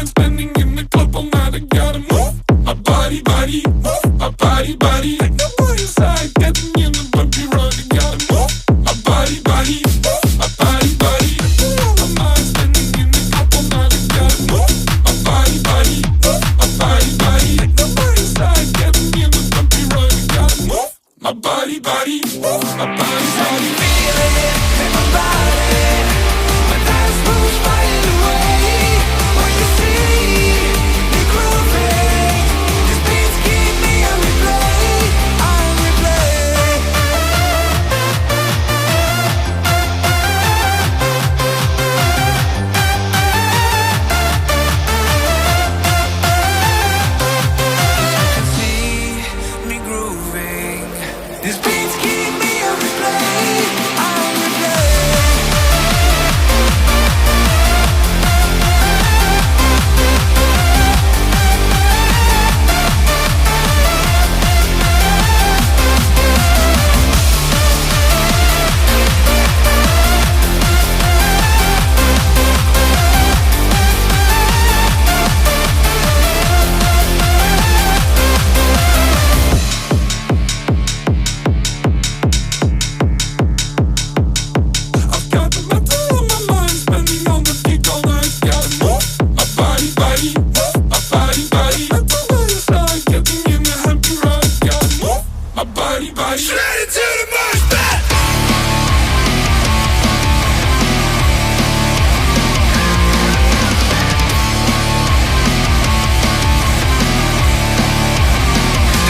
mind spinning in the club all night. I gotta move my body, body, move my body, body. Take the boy inside, getting in the bumpy ride. I gotta move my body, body, move my body, body. My mind spinning in the club all night. I gotta move my body, body, move my body, body. Take the boy inside, getting in the bumpy ride. I gotta move my body, body, move my body, body. Feeling it in my body. My dance moves flying away. When you see me grooving, these beats keep me on replay, on replay. See me grooving, these beats keep me on replay, on replay. I've got the metal on my mind, spending on the beat all night. Gotta move my body, body, move my body, body. Metal by your side, getting in the happy ride. Gotta move my body, body. Straight into the mosh pit.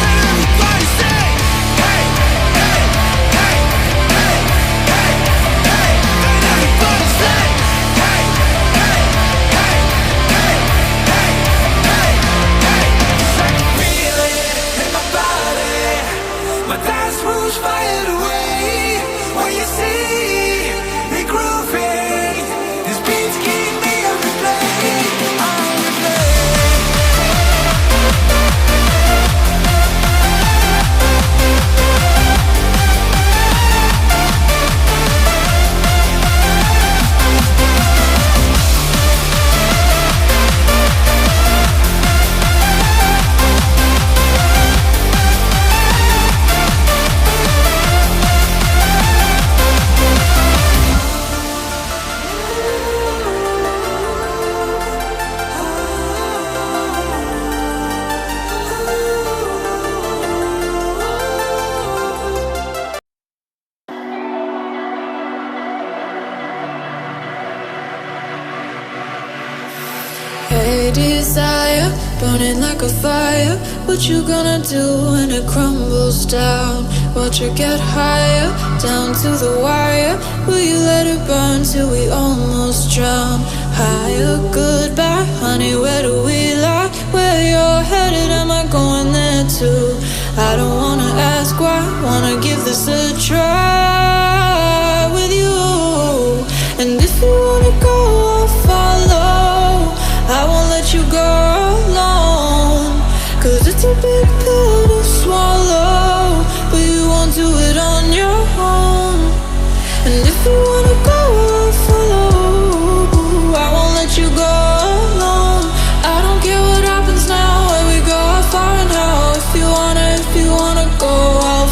And everybody say, hey, hey, hey, hey, hey, hey. And everybody say, hey, hey, hey, hey, hey, hey, hey. 'Cause I can feel it in my body. My dance moves flying away. When you see me grooving, these beats keep me on replay, on replay. Hey desire, burning like a fire. What you gonna do when it crumbles down? Watch it get higher, down to the wire. Will you let it burn till we almost drown? Higher, goodbye, honey, where do we lie? Where you're headed, am I going there too? I don't wanna ask why, wanna give this a try with you. And if you wanna go, I'll follow. I won't let you go alone, 'cause it's a big pill to swallow, but you won't do it on your own. And if you wanna go, I'll follow. I won't let you go alone. I don't care what happens now, where we go, how far and how. If you wanna go, I'll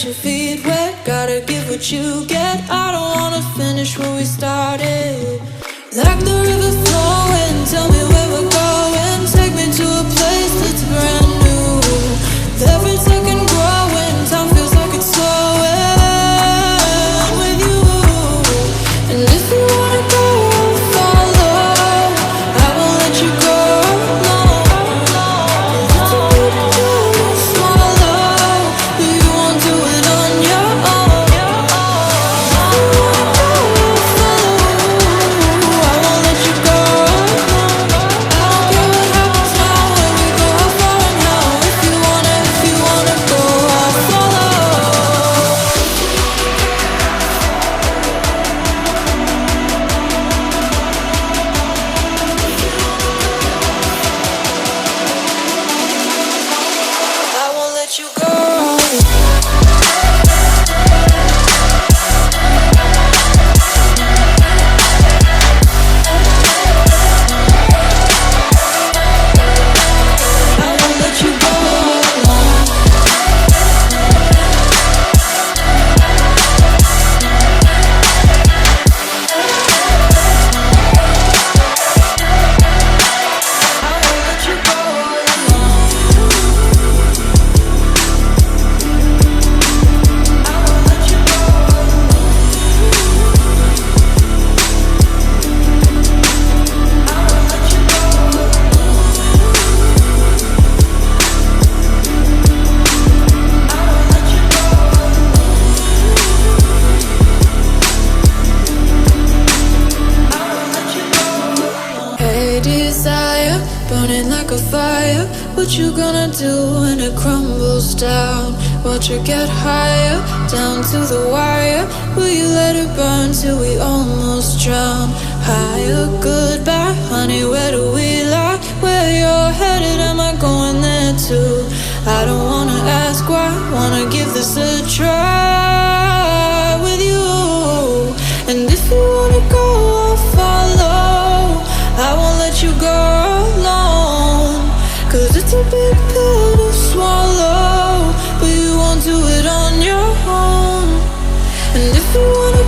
get your feet wet, gotta give what you get. I don't wanna finish what we started. Like the river flowing, tell me where we're going. Take me to a place that's brand new. With every second growing, time feels like it's slowing with you. And if you wanna go, I'll follow. I won't let you go alone. It's a big pill to swallow, but you won't do it on your own. If you wanna go, I'll follow. I won't let you go alone. I don't care what happens now when we go. How far and how? If you wanna go, I'll follow. I won't let you go. I won't let you go alone. I won't let you go alone. I won't let you go alone. I won't let you go alone. Hey desire, burning like a fire. What you gonna do when it crumbles down? Watch it get higher, down to the wire. Will you let it burn till we almost drown? Higher, goodbye, honey, where do we lie? Where you're headed, am I going there too? I don't wanna ask why, wanna give this a try with you. And if you wanna go, I'll follow. I won't let you go alone. 'Cause it's a big pill to swallow, but you won't do it on your own. And if you wanna